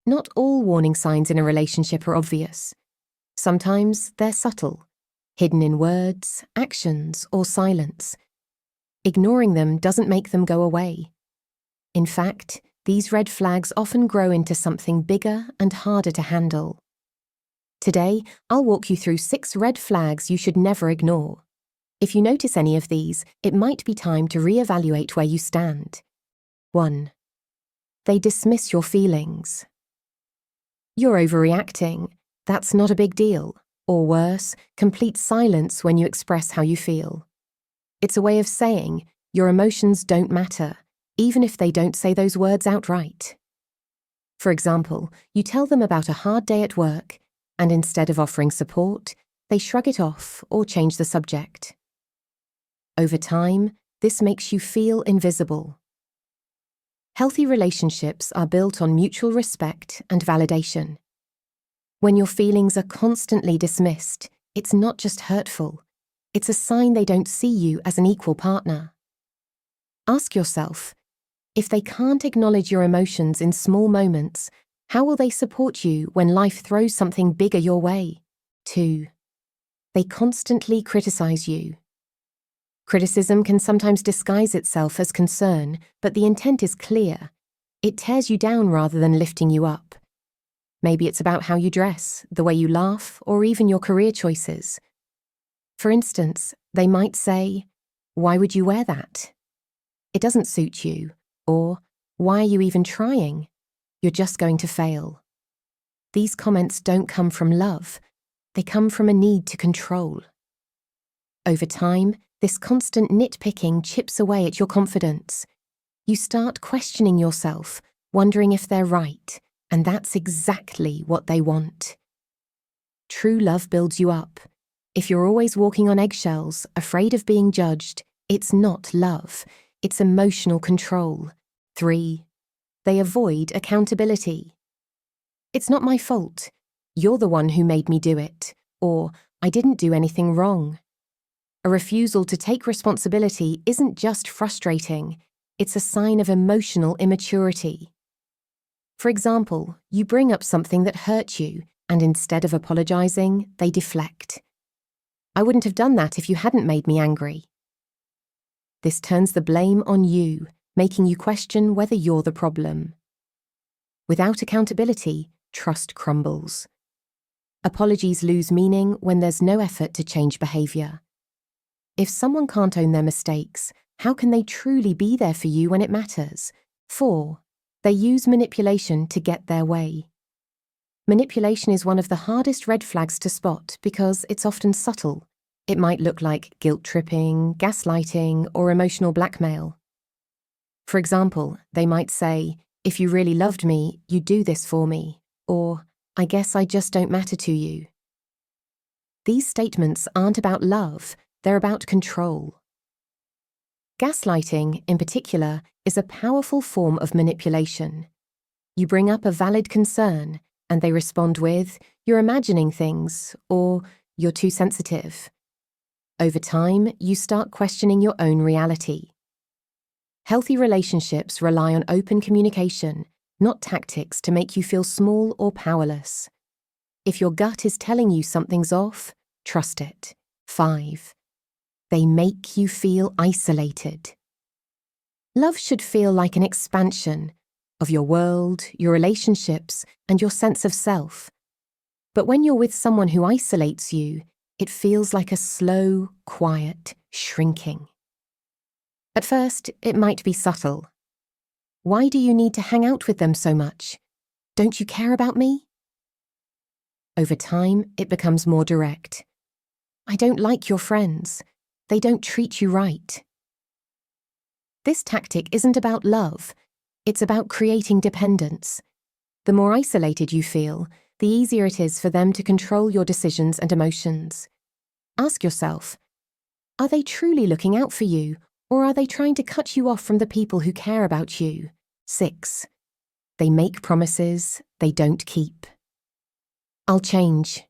Not all warning signs in a relationship are obvious. Sometimes they're subtle, hidden in words, actions, or silence. Ignoring them doesn't make them go away. In fact, these red flags often grow into something bigger and harder to handle. Today, I'll walk you through 6 red flags you should never ignore. If you notice any of these, it might be time to reevaluate where you stand. 1. They dismiss your feelings. You're overreacting. That's not a big deal. Or worse, complete silence when you express how you feel. It's a way of saying your emotions don't matter, even if they don't say those words outright. For example, you tell them about a hard day at work, and instead of offering support, they shrug it off or change the subject. Over time, this makes you feel invisible. Healthy relationships are built on mutual respect and validation. When your feelings are constantly dismissed, it's not just hurtful, it's a sign they don't see you as an equal partner. Ask yourself, if they can't acknowledge your emotions in small moments, how will they support you when life throws something bigger your way? 2. They constantly criticize you. Criticism can sometimes disguise itself as concern, but the intent is clear. It tears you down rather than lifting you up. Maybe it's about how you dress, the way you laugh, or even your career choices. For instance, they might say, "Why would you wear that? It doesn't suit you," or "Why are you even trying? You're just going to fail." These comments don't come from love. They come from a need to control. Over time, this constant nitpicking chips away at your confidence. You start questioning yourself, wondering if they're right, and that's exactly what they want. True love builds you up. If you're always walking on eggshells, afraid of being judged, it's not love. It's emotional control. 3. They avoid accountability. "It's not my fault. You're the one who made me do it," or "I didn't do anything wrong." A refusal to take responsibility isn't just frustrating, it's a sign of emotional immaturity. For example, you bring up something that hurt you, and instead of apologizing, they deflect. "I wouldn't have done that if you hadn't made me angry." This turns the blame on you, making you question whether you're the problem. Without accountability, trust crumbles. Apologies lose meaning when there's no effort to change behavior. If someone can't own their mistakes, how can they truly be there for you when it matters? 4. They use manipulation to get their way. Manipulation is one of the hardest red flags to spot because it's often subtle. It might look like guilt-tripping, gaslighting, or emotional blackmail. For example, they might say, "If you really loved me, you'd do this for me," or "I guess I just don't matter to you." These statements aren't about love, they're about control. Gaslighting, in particular, is a powerful form of manipulation. You bring up a valid concern, and they respond with, "You're imagining things," or "You're too sensitive." Over time, you start questioning your own reality. Healthy relationships rely on open communication, not tactics to make you feel small or powerless. If your gut is telling you something's off, trust it. 5. They make you feel isolated. Love should feel like an expansion of your world, your relationships, and your sense of self. But when you're with someone who isolates you, it feels like a slow, quiet shrinking. At first, it might be subtle. "Why do you need to hang out with them so much? Don't you care about me?" Over time, it becomes more direct. "I don't like your friends. They don't treat you right." This tactic isn't about love. It's about creating dependence. The more isolated you feel, the easier it is for them to control your decisions and emotions. Ask yourself, are they truly looking out for you, or are they trying to cut you off from the people who care about you? 6. They make promises they don't keep. "I'll change,"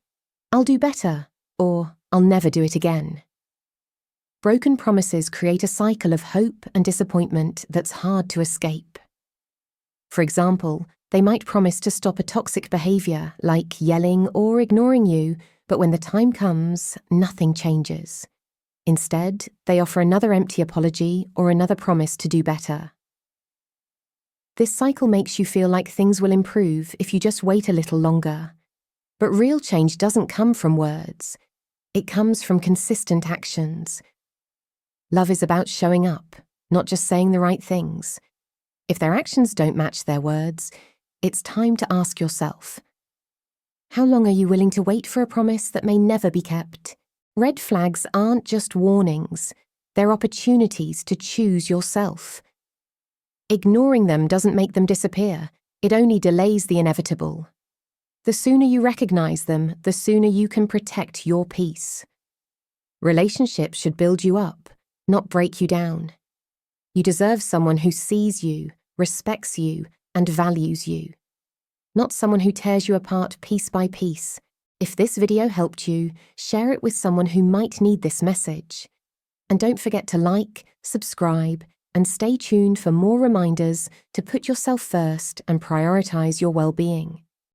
"I'll do better," or "I'll never do it again." Broken promises create a cycle of hope and disappointment that's hard to escape. For example, They might promise to stop a toxic behavior, like yelling or ignoring you, but when the time comes, nothing changes. Instead, they offer another empty apology or another promise to do better. This cycle makes you feel like things will improve if you just wait a little longer. But real change doesn't come from words. It comes from consistent actions. Love is about showing up, not just saying the right things. If their actions don't match their words, it's time to ask yourself, how long are you willing to wait for a promise that may never be kept? Red flags aren't just warnings, they're opportunities to choose yourself. Ignoring them doesn't make them disappear, it only delays the inevitable. The sooner you recognize them, the sooner you can protect your peace. Relationships should build you up, not break you down. You deserve someone who sees you, respects you, and values you. Not someone who tears you apart piece by piece. If this video helped you, share it with someone who might need this message. And don't forget to like, subscribe, and stay tuned for more reminders to put yourself first and prioritize your well-being.